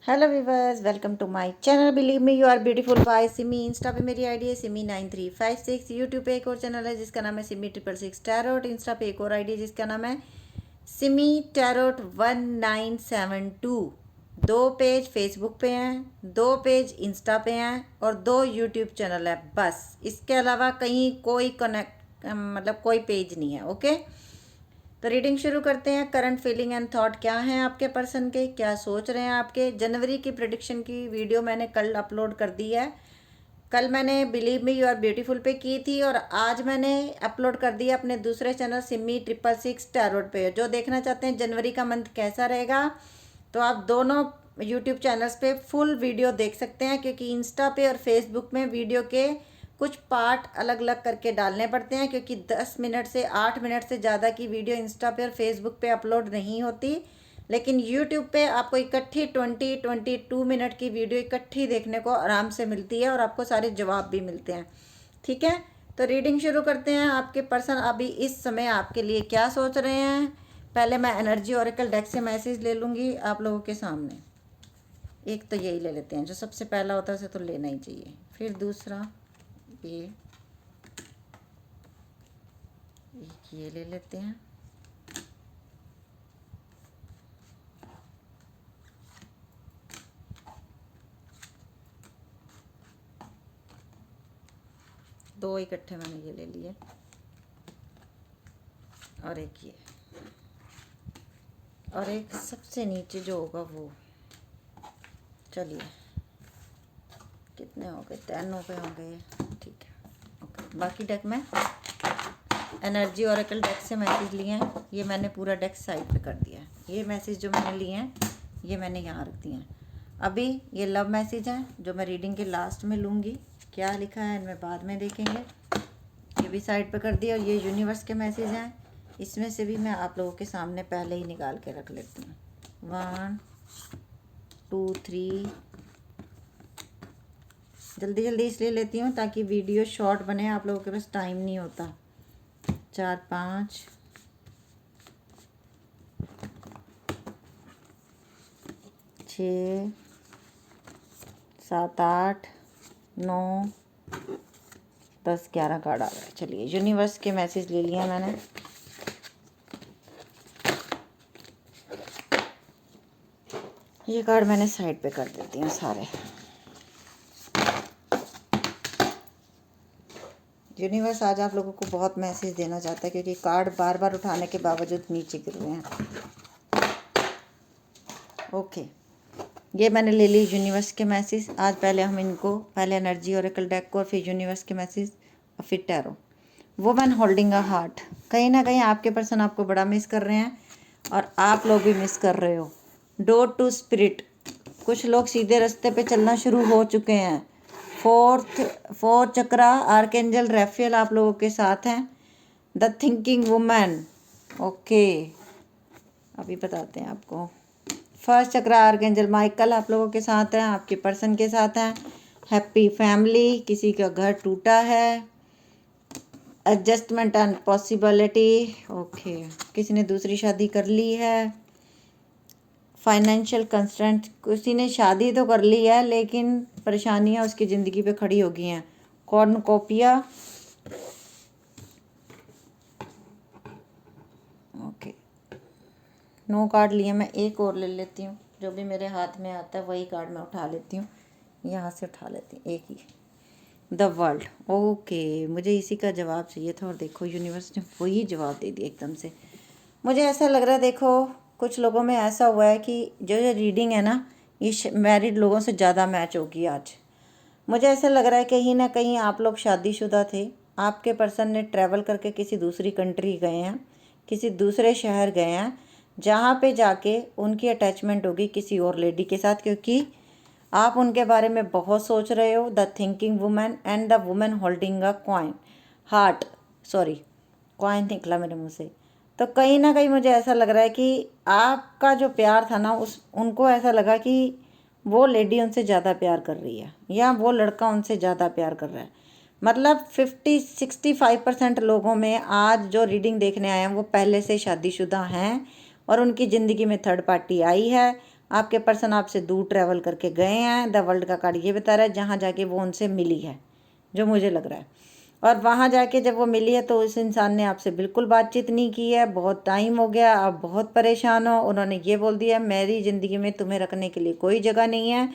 Hello viewers, welcome to my channel. Believe me you are beautiful by Simi. Insta पे मेरी ID है सिमी9356। YouTube पे एक और चैनल है जिसका नाम है सिमी666 टैरोट। इंस्टा पे एक और आईडी है जिसका नाम है सिमी टैरोट 1972। 2 पेज फेसबुक पे हैं, 2 पेज इंस्टा पे हैं और 2 यूट्यूब चैनल है बस। इसके अलावा कहीं कोई कनेक्ट मतलब कोई पेज नहीं है। ओके, तो रीडिंग शुरू करते हैं। करंट फीलिंग एंड थॉट क्या हैं आपके पर्सन के, क्या सोच रहे हैं आपके। जनवरी की प्रेडिक्शन की वीडियो मैंने कल अपलोड कर दी है। कल मैंने believe me you are beautiful पे की थी और आज मैंने अपलोड कर दिया अपने दूसरे चैनल सिमी666 टैरोट पे। जो देखना चाहते हैं जनवरी का मंथ कैसा रहेगा, तो आप दोनों यूट्यूब चैनल्स पे फुल वीडियो देख सकते हैं, क्योंकि इंस्टा पे और फेसबुक में वीडियो के कुछ पार्ट अलग अलग करके डालने पड़ते हैं, क्योंकि 10 मिनट से 8 मिनट से ज़्यादा की वीडियो इंस्टा पे और फेसबुक पे अपलोड नहीं होती। लेकिन यूट्यूब पे आपको इकट्ठी 22 मिनट की वीडियो इकट्ठी देखने को आराम से मिलती है और आपको सारे जवाब भी मिलते हैं। ठीक है, तो रीडिंग शुरू करते हैं। आपके पर्सन अभी इस समय आपके लिए क्या सोच रहे हैं। पहले मैं एनर्जी ओरेकल डेक से मैसेज ले लूँगी आप लोगों के सामने। एक तो यही ले लेते हैं, जो सबसे पहला होता है उसे तो लेना ही चाहिए। फिर दूसरा ये एक ये ले लेते हैं। दो इकट्ठे मैंने ये ले लिए और एक ये और एक सबसे नीचे जो होगा वो। चलिए, कितने हो गए? 10 हो गए होंगे। ठीक है, ओके। बाकी डेक में एनर्जी ओरेकल डेक से मैसेज लिए हैं, ये मैंने पूरा डेक साइड पे कर दिया है। ये मैसेज जो मैंने लिए हैं ये मैंने यहाँ रख दिए हैं। अभी ये लव मैसेज हैं जो मैं रीडिंग के लास्ट में लूँगी। क्या लिखा है इनमें बाद में देखेंगे। ये भी साइड पे कर दिया। और ये यूनिवर्स के मैसेज हैं, इसमें से भी मैं आप लोगों के सामने पहले ही निकाल के रख लेती हूँ। 1 2 3 जल्दी जल्दी इसलिए लेती हूँ ताकि वीडियो शॉर्ट बने, आप लोगों के पास टाइम नहीं होता। 4 5 6 7 8 9 10 11 कार्ड आ रहा है। चलिए, यूनिवर्स के मैसेज ले लिया मैंने। ये कार्ड मैंने साइड पे कर देती हूँ सारे। यूनिवर्स आज आप लोगों को बहुत मैसेज देना चाहता है, क्योंकि कार्ड बार बार उठाने के बावजूद नीचे गिर रहे हैं। ओके, ये मैंने ले ली यूनिवर्स के मैसेज। आज पहले हम इनको, पहले एनर्जी ओरेकल डेक को और फिर यूनिवर्स के मैसेज और फिर tarot. Woman holding a heart. कहीं ना कहीं आपके पर्सन आपको बड़ा मिस कर रहे हैं और आप लोग भी मिस कर रहे हो। Door to spirit. कुछ लोग सीधे रास्ते पे चलना शुरू हो चुके हैं। फोर्थ चक्रा आर्कएंजल रैफेल आप लोगों के साथ हैं। The thinking woman. ओके, अभी बताते हैं आपको। फर्स्ट चक्र आर्कएंजल माइकल आप लोगों के साथ हैं, आपके पर्सन के साथ हैं। Happy family. किसी का घर टूटा है। Adjustment and possibility. ओके, किसी ने दूसरी शादी कर ली है। Financial constraint. किसी ने शादी तो कर ली है लेकिन परेशानियां उसकी ज़िंदगी पे खड़ी हो गई हैं। कॉर्नकोपिया। ओके, 9 कार्ड लिए। मैं एक और ले लेती हूँ, जो भी मेरे हाथ में आता है वही कार्ड मैं उठा लेती हूँ। यहाँ से उठा लेती हूँ एक ही। The world. ओके, मुझे इसी का जवाब चाहिए था और देखो यूनिवर्स ने वही जवाब दे दिया एकदम से। मुझे ऐसा लग रहा है, देखो कुछ लोगों में ऐसा हुआ है कि जो ये रीडिंग है ना, ये मैरिड लोगों से ज़्यादा मैच होगी आज। मुझे ऐसा लग रहा है कहीं ना कहीं आप लोग शादीशुदा थे, आपके पर्सन ने ट्रैवल करके किसी दूसरी कंट्री गए हैं, किसी दूसरे शहर गए हैं, जहाँ पे जाके उनकी अटैचमेंट होगी किसी और लेडी के साथ, क्योंकि आप उनके बारे में बहुत सोच रहे हो। The thinking woman and the woman holding a coin heart. Sorry, coin निकला मेरे मुंह से। तो कहीं ना कहीं मुझे ऐसा लग रहा है कि आपका जो प्यार था ना, उनको ऐसा लगा कि वो लेडी उनसे ज़्यादा प्यार कर रही है या वो लड़का उनसे ज़्यादा प्यार कर रहा है। मतलब 65% लोगों में आज जो रीडिंग देखने आए हैं वो पहले से शादीशुदा हैं और उनकी ज़िंदगी में थर्ड पार्टी आई है। आपके पर्सन आपसे दूर ट्रैवल करके गए हैं। द वर्ल्ड का कार्ड ये बता रहा है जहाँ जाके वो उनसे मिली है, जो मुझे लग रहा है। और वहाँ जाके जब वो मिली है तो उस इंसान ने आपसे बिल्कुल बातचीत नहीं की है, बहुत टाइम हो गया, आप बहुत परेशान हो। उन्होंने ये बोल दिया मेरी ज़िंदगी में तुम्हें रखने के लिए कोई जगह नहीं है,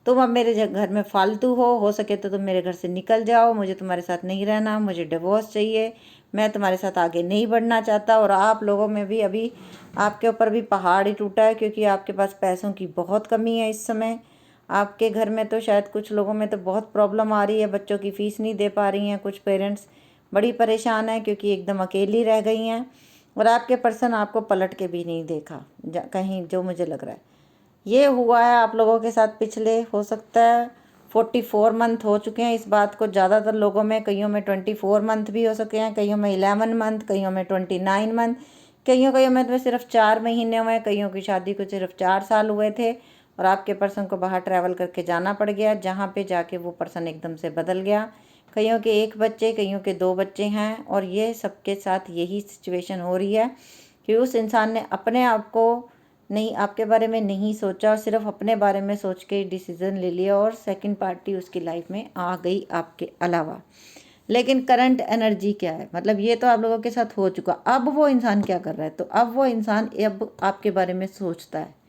तुम अब मेरे घर में फालतू हो सके तो तुम मेरे घर से निकल जाओ, मुझे तुम्हारे साथ नहीं रहना, मुझे डिवोर्स चाहिए, मैं तुम्हारे साथ आगे नहीं बढ़ना चाहता। और आप लोगों में भी अभी आपके ऊपर भी पहाड़ ही टूटा है, क्योंकि आपके पास पैसों की बहुत कमी है इस समय। आपके घर में तो शायद कुछ लोगों में तो बहुत प्रॉब्लम आ रही है, बच्चों की फ़ीस नहीं दे पा रही हैं, कुछ पेरेंट्स बड़ी परेशान हैं क्योंकि एकदम अकेली रह गई हैं। और आपके पर्सन आपको पलट के भी नहीं देखा कहीं, जो मुझे लग रहा है ये हुआ है आप लोगों के साथ पिछले, हो सकता है 44 मंथ हो चुके हैं इस बात को ज़्यादातर लोगों में। कईयों में 24 मंथ भी हो सके हैं, कईयों में 11 मंथ, कईयों में 29 मंथ, कईयों में सिर्फ 4 महीने हुए हैं, कईयों की शादी को सिर्फ 4 साल हुए थे। और आपके पर्सन को बाहर ट्रैवल करके जाना पड़ गया, जहाँ पे जाके वो पर्सन एकदम से बदल गया। कईयों के 1 बच्चे, कईयों के 2 बच्चे हैं। और ये सबके साथ यही सिचुएशन हो रही है कि उस इंसान ने अपने आप को नहीं, आपके बारे में नहीं सोचा और सिर्फ अपने बारे में सोच के डिसीज़न ले लिया, और सेकंड पार्टी उसकी लाइफ में आ गई आपके अलावा। लेकिन करंट एनर्जी क्या है, मतलब ये तो आप लोगों के साथ हो चुका। अब वो इंसान क्या कर रहा है, तो अब वो इंसान अब आपके बारे में सोचता है।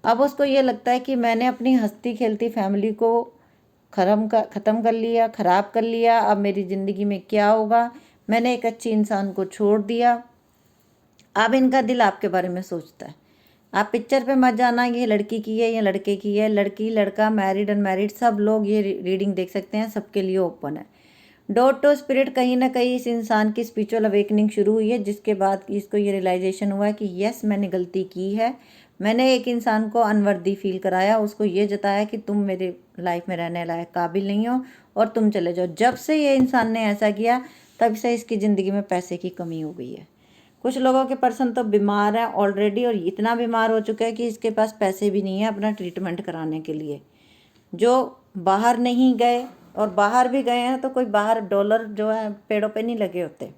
अब उसको ये लगता है कि मैंने अपनी हंसती खेलती फैमिली को ख़त्म कर लिया, ख़राब कर लिया, अब मेरी ज़िंदगी में क्या होगा, मैंने एक अच्छी इंसान को छोड़ दिया। अब इनका दिल आपके बारे में सोचता है। आप पिक्चर पे मत जाना ये लड़की की है या लड़के की है, लड़की लड़का मैरिड अनमैरिड सब लोग ये रीडिंग देख सकते हैं, सबके लिए ओपन है। डॉट टू स्पिरिट, कहीं ना कहीं इस इंसान की स्पिरिचुअल अवेकनिंग शुरू हुई है, जिसके बाद इसको ये रियलाइजेशन हुआ है कि यस मैंने गलती की है, मैंने एक इंसान को अनवर्दी फील कराया, उसको ये जताया कि तुम मेरे लाइफ में रहने लायक काबिल नहीं हो और तुम चले जाओ। जब से ये इंसान ने ऐसा किया तब से इसकी ज़िंदगी में पैसे की कमी हो गई है। कुछ लोगों के पर्सन तो बीमार है ऑलरेडी, और इतना बीमार हो चुका है कि इसके पास पैसे भी नहीं है अपना ट्रीटमेंट कराने के लिए। जो बाहर नहीं गए और बाहर भी गए हैं तो कोई बाहर डॉलर जो है पेड़ों पे नहीं लगे होते,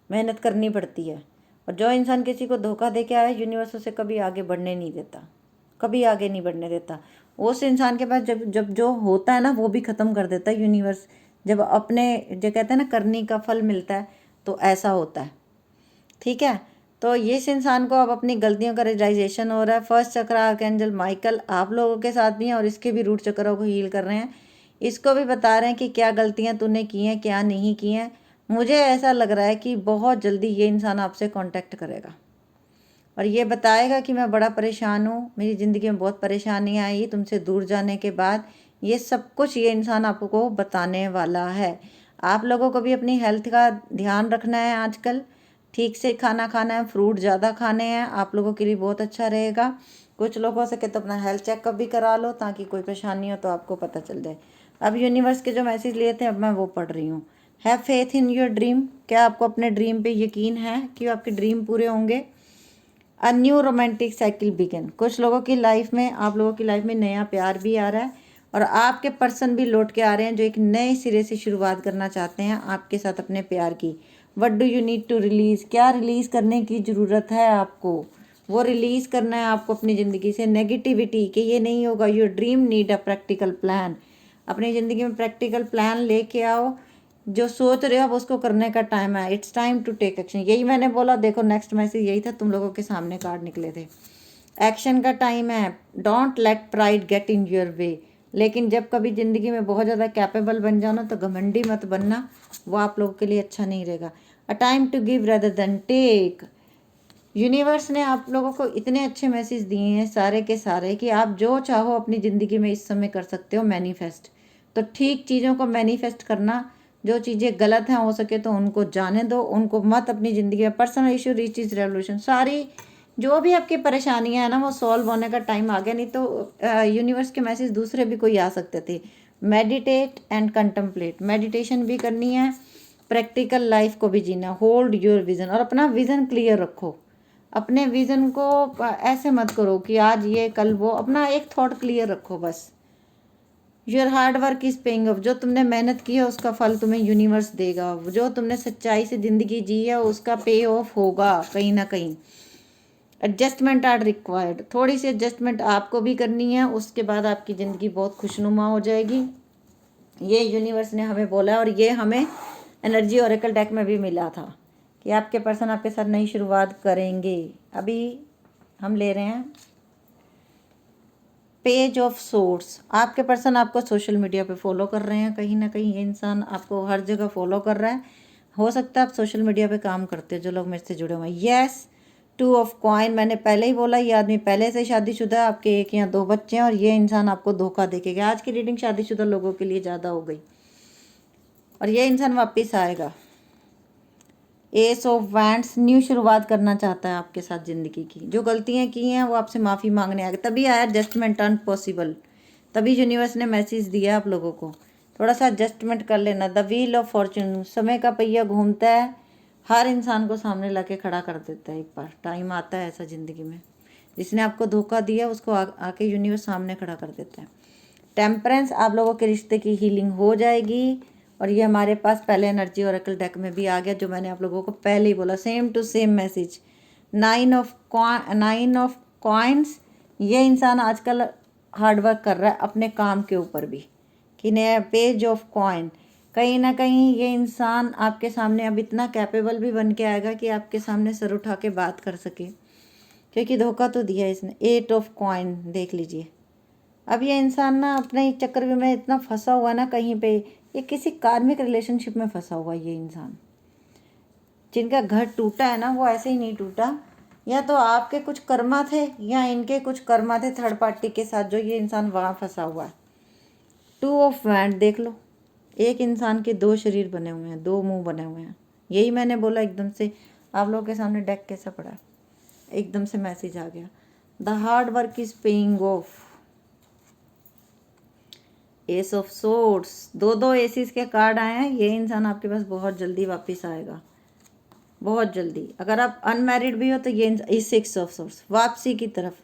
मेहनत करनी पड़ती है। और जो इंसान किसी को धोखा दे के आया यूनिवर्स उसे कभी आगे बढ़ने नहीं देता, कभी आगे नहीं बढ़ने देता। उस इंसान के पास जब जब जो होता है ना वो भी ख़त्म कर देता है यूनिवर्स। जब अपने जो कहते हैं ना करनी का फल मिलता है तो ऐसा होता है, ठीक है। तो इस इंसान को अब अपनी गलतियों का रियलाइजेशन हो रहा है। फर्स्ट चक्र आर्कएंजल माइकल आप लोगों के साथ भी हैं और इसके भी रूट चक्रों को हील कर रहे हैं। इसको भी बता रहे हैं कि क्या गलतियां तूने की हैं क्या नहीं की हैं। मुझे ऐसा लग रहा है कि बहुत जल्दी ये इंसान आपसे कांटेक्ट करेगा और ये बताएगा कि मैं बड़ा परेशान हूँ, मेरी ज़िंदगी में बहुत परेशानियाँ आई तुमसे दूर जाने के बाद। ये सब कुछ ये इंसान आपको बताने वाला है। आप लोगों को भी अपनी हेल्थ का ध्यान रखना है आजकल, ठीक से खाना खाना है, फ्रूट ज़्यादा खाने हैं, आप लोगों के लिए बहुत अच्छा रहेगा। कुछ लोगों से तो अपना हेल्थ चेकअप भी करा लो ताकि कोई परेशानी हो तो आपको पता चल जाए। अब यूनिवर्स के जो मैसेज लिए थे अब मैं वो पढ़ रही हूँ। Have faith in your dream, क्या आपको अपने ड्रीम पे यकीन है कि आपके ड्रीम पूरे होंगे। A new romantic cycle begin, कुछ लोगों की लाइफ में, आप लोगों की लाइफ में नया प्यार भी आ रहा है और आपके पर्सन भी लौट के आ रहे हैं जो एक नए सिरे से शुरुआत करना चाहते हैं आपके साथ अपने प्यार की। What do you need to release, क्या रिलीज़ करने की ज़रूरत है आपको, वो रिलीज़ करना है आपको अपनी ज़िंदगी से नेगेटिविटी कि ये नहीं होगा। Your dream need a practical plan, अपनी ज़िंदगी में प्रैक्टिकल प्लान लेके आओ। जो सोच रहे हो अब उसको करने का टाइम है, it's time to take action. यही मैंने बोला, देखो नेक्स्ट मैसेज यही था, तुम लोगों के सामने कार्ड निकले थे। एक्शन का टाइम है, don't let pride get in your way. लेकिन जब कभी ज़िंदगी में बहुत ज़्यादा कैपेबल बन जाओ ना तो घमंडी मत बनना, वो आप लोगों के लिए अच्छा नहीं रहेगा। A time to give rather than take, universe ने आप लोगों को इतने अच्छे मैसेज दिए हैं सारे के सारे कि आप जो चाहो अपनी ज़िंदगी में इस समय कर सकते हो मैनिफेस्ट। तो ठीक चीज़ों को मैनिफेस्ट करना, जो चीज़ें गलत हैं हो सके तो उनको जाने दो, उनको मत अपनी ज़िंदगी में। पर्सनल इशू रीचेज रेवोल्यूशन, सारी जो भी आपकी परेशानियां हैं ना वो सॉल्व होने का टाइम आ गया। नहीं तो यूनिवर्स के मैसेज दूसरे भी कोई आ सकते थे। मेडिटेट एंड कंटम्पलेट, मेडिटेशन भी करनी है, प्रैक्टिकल लाइफ को भी जीना। होल्ड योर विज़न, और अपना विज़न क्लियर रखो। अपने विज़न को ऐसे मत करो कि आज ये कल वो, अपना एक थॉट क्लियर रखो बस। Your hard work is paying off, जो तुमने मेहनत की है उसका फल तुम्हें यूनिवर्स देगा। जो तुमने सच्चाई से ज़िंदगी जी है उसका पे ऑफ होगा कहीं ना कहीं। एडजस्टमेंट आर रिक्वायर्ड, थोड़ी सी एडजस्टमेंट आपको भी करनी है, उसके बाद आपकी ज़िंदगी बहुत खुशनुमा हो जाएगी। ये यूनिवर्स ने हमें बोला और ये हमें एनर्जी ओरेकल डेक में भी मिला था कि आपके पर्सन आपके साथ नई शुरुआत करेंगे। अभी हम ले रहे हैं पेज ऑफ सोर्स। आपके पर्सन आपको सोशल मीडिया पे फॉलो कर रहे हैं, कहीं ना कहीं ये इंसान आपको हर जगह फॉलो कर रहा है। हो सकता है आप सोशल मीडिया पे काम करते हो, जो लोग मेरे से जुड़े हुए हैं। यस, 2 ऑफ कॉइन, मैंने पहले ही बोला ये आदमी पहले से शादीशुदा है, आपके 1 या 2 बच्चे हैं और ये इंसान आपको धोखा देके गया। आज की रीडिंग शादीशुदा लोगों के लिए ज़्यादा हो गई और ये इंसान वापस आएगा। एस ऑफ वैंड्स, न्यू शुरुआत करना चाहता है आपके साथ ज़िंदगी की। जो गलतियां की हैं वो आपसे माफ़ी मांगने आएगा, तभी आया एडजस्टमेंट टर्न पॉसिबल। तभी यूनिवर्स ने मैसेज दिया आप लोगों को, थोड़ा सा एडजस्टमेंट कर लेना। द व्हील ऑफ फॉर्चून, समय का पहिया घूमता है, हर इंसान को सामने ला के खड़ा कर देता है। एक बार टाइम आता है ऐसा ज़िंदगी में, जिसने आपको धोखा दिया उसको आके यूनिवर्स सामने खड़ा कर देता है। टेम्परेंस, आप लोगों के रिश्ते की हीलिंग हो जाएगी और ये हमारे पास पहले एनर्जी ओरेकल डेक में भी आ गया, जो मैंने आप लोगों को पहले ही बोला, same to same message. 9 of coins, ये इंसान आजकल हार्डवर्क कर रहा है अपने काम के ऊपर भी कि नया। पेज ऑफ कॉइन, कहीं ना कहीं ये इंसान आपके सामने अब इतना कैपेबल भी बन के आएगा कि आपके सामने सर उठा के बात कर सके, क्योंकि धोखा तो दिया इसने। 8 ऑफ कॉइन, देख लीजिए। अब ये इंसान ना अपने चक्कर में इतना फंसा हुआ ना कहीं पे, ये किसी कार्मिक रिलेशनशिप में फंसा हुआ ये इंसान। जिनका घर टूटा है ना वो ऐसे ही नहीं टूटा, या तो आपके कुछ कर्मा थे या इनके कुछ कर्मा थे थर्ड पार्टी के साथ, जो ये इंसान वहाँ फंसा हुआ है। 2 ऑफ वैंड, देख लो, एक इंसान के 2 शरीर बने हुए हैं, 2 मुंह बने हुए हैं। यही मैंने बोला, एकदम से आप लोगों के सामने डेक कैसा पड़ा, एकदम से मैसेज आ गया। The hard work is paying off. S of swords, 2 एसिस के कार्ड आए हैं। ये इंसान आपके पास बहुत जल्दी वापस आएगा, बहुत जल्दी। अगर आप अनमैरिड भी हो तो ये 6 ऑफ सोर्ड्स, वापसी की तरफ,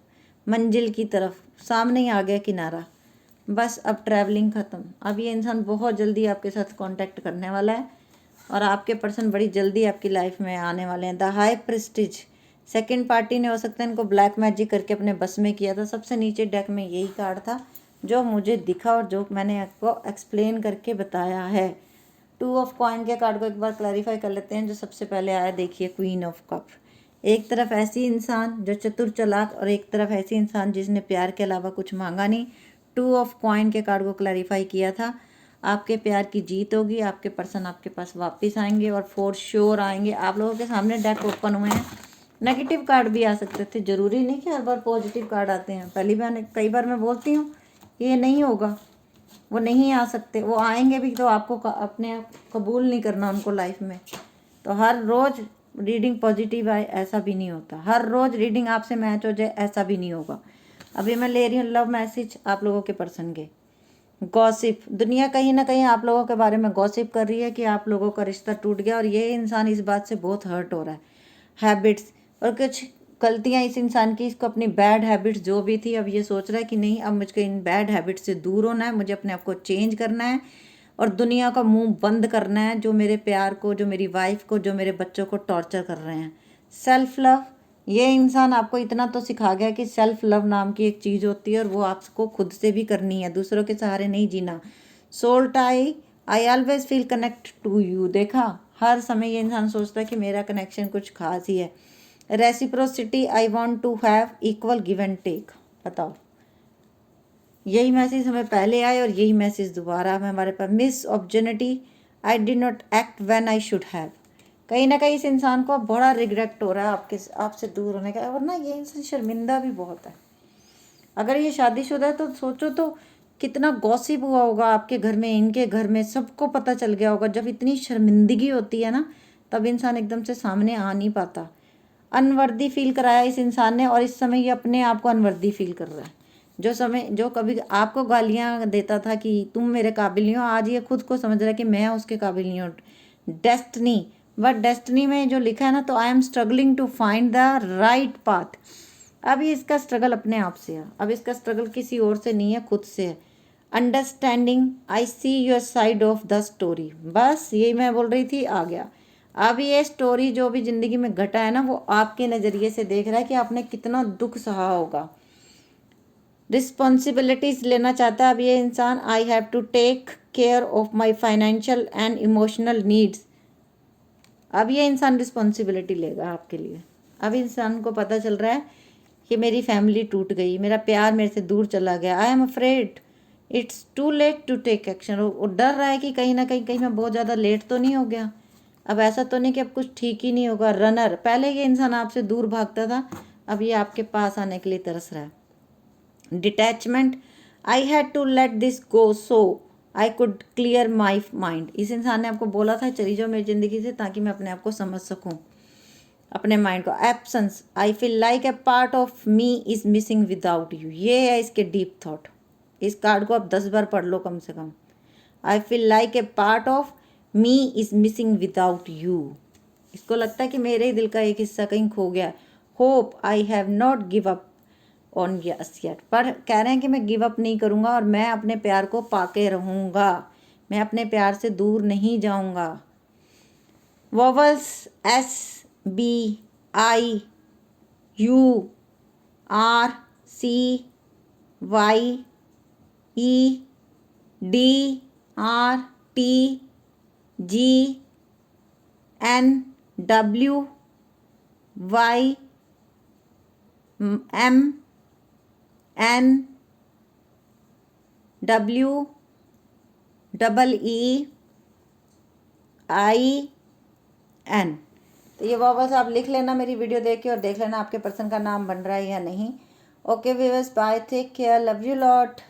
मंजिल की तरफ, सामने ही आ गया किनारा। बस अब ट्रैवलिंग ख़त्म। अब ये इंसान बहुत जल्दी आपके साथ कांटेक्ट करने वाला है और आपके पर्सन बड़ी जल्दी आपकी लाइफ में आने वाले हैं। The high Prestige, second party ने हो सकता है इनको ब्लैक मैजिक करके अपने बस में किया था। सबसे नीचे डेक में यही कार्ड था जो मुझे दिखा और जो मैंने आपको एक्सप्लेन करके बताया है। 2 ऑफ कॉइन के कार्ड को एक बार क्लैरिफाई कर लेते हैं। जो सबसे पहले आया, देखिए, क्वीन ऑफ कप। एक तरफ ऐसी इंसान जो चतुर चालाक और एक तरफ ऐसी इंसान जिसने प्यार के अलावा कुछ मांगा नहीं। 2 ऑफ कॉइन के कार्ड को क्लैरिफाई किया था। आपके प्यार की जीत होगी, आपके पर्सन आपके पास वापस आएंगे और फॉर श्योर आएंगे। आप लोगों के सामने डेक ओपन हुए हैं, नेगेटिव कार्ड भी आ सकते थे, ज़रूरी नहीं कि हर बार पॉजिटिव कार्ड आते हैं। पहली बार कई बार मैं बोलती हूँ ये नहीं होगा, वो नहीं आ सकते, वो आएंगे भी तो आपको अपने आप कबूल नहीं करना उनको लाइफ में। तो हर रोज़ रीडिंग पॉजिटिव आए ऐसा भी नहीं होता, हर रोज़ रीडिंग आपसे मैच हो जाए ऐसा भी नहीं होगा। अभी मैं ले रही हूँ लव मैसेज आप लोगों के पर्सन के। गॉसिप, दुनिया कहीं ना कहीं आप लोगों के बारे में गॉसिप कर रही है कि आप लोगों का रिश्ता टूट गया और ये इंसान इस बात से बहुत हर्ट हो रहा है। हैबिट्स और कुछ गलतियां इस इंसान की, इसको अपनी बैड हैबिट्स जो भी थी, अब ये सोच रहा है कि नहीं, अब मुझको इन बैड हैबिट्स से दूर होना है, मुझे अपने आप को चेंज करना है और दुनिया का मुंह बंद करना है जो मेरे प्यार को, जो मेरी वाइफ को, जो मेरे बच्चों को टॉर्चर कर रहे हैं। सेल्फ लव, ये इंसान आपको इतना तो सिखा गया कि सेल्फ लव नाम की एक चीज़ होती है और वो आपको खुद से भी करनी है, दूसरों के सहारे नहीं जीना। Soul tie, I always feel connect to you, देखा, हर समय ये इंसान सोचता है कि मेरा कनेक्शन कुछ खास ही है। Reciprocity, I want to have equal give and take. बताओ, यही मैसेज हमें पहले आए और यही मैसेज दोबारा हमारे पास। Miss opportunity, I did not act when I should have. कहीं ना कहीं इस इंसान को बड़ा रिग्रेट हो रहा है आपसे दूर होने का, और ना ये इंसान शर्मिंदा भी बहुत है। अगर ये शादीशुदा है तो सोचो तो कितना गॉसिप हुआ होगा आपके घर में, इनके घर में, सबको पता चल गया होगा। जब इतनी शर्मिंदगी होती है ना तब इंसान एकदम से सामने आ नहीं पाता। अनवर्दी फील कराया इस इंसान ने और इस समय ये अपने आप को अनवर्दी फील कर रहा है। जो कभी आपको गालियां देता था कि तुम मेरे काबिल नहीं हो, आज ये खुद को समझ रहा है कि मैं उसके काबिल नहीं हूँ। डेस्टिनी, बट डेस्टिनी में जो लिखा है ना, तो I am struggling to find the right path. अभी इसका स्ट्रगल अपने आप से है, अब इसका स्ट्रगल किसी और से नहीं है, खुद से है। Understanding, I see your side of the story, बस यही मैं बोल रही थी, आ गया। अब ये स्टोरी जो भी ज़िंदगी में घटा है ना, वो आपके नज़रिए से देख रहा है कि आपने कितना दुख सहा होगा। रिस्पॉन्सिबिलिटीज़ लेना चाहता है अब ये इंसान। I have to take care of my financial and emotional needs. अब ये इंसान रिस्पॉन्सिबिलिटी लेगा आपके लिए। अब इंसान को पता चल रहा है कि मेरी फैमिली टूट गई, मेरा प्यार मेरे से दूर चला गया। I am afraid it's too late to take action. वो डर रहा है कि कहीं ना कहीं मैं बहुत ज़्यादा लेट तो नहीं हो गया, अब ऐसा तो नहीं कि अब कुछ ठीक ही नहीं होगा। रनर, पहले ये इंसान आपसे दूर भागता था, अब ये आपके पास आने के लिए तरस रहा है। Detachment, I had to let this go so I could clear my mind. इस इंसान ने आपको बोला था चली जाओ मेरी ज़िंदगी से ताकि मैं अपने आप को समझ सकूं, अपने माइंड को। Absence, I feel like a part of me is missing without you. ये है इसके डीप थॉट। इस कार्ड को आप 10 बार पढ़ लो कम से कम। I feel like a part of me is missing without you. इसको लगता है कि मेरे ही दिल का एक हिस्सा कहीं खो गया। Hope I have not give up on yes yet. पर कह रहे हैं कि मैं गिव अप नहीं करूँगा और मैं अपने प्यार को पाके रहूँगा, मैं अपने प्यार से दूर नहीं जाऊँगा। Vowels, S B I U R C Y E D R T G N W Y M N W double E I N. तो ये वापस आप लिख लेना मेरी वीडियो देख के और देख लेना आपके पर्सन का नाम बन रहा है या नहीं। Okay viewers, bye, take care, love you lot.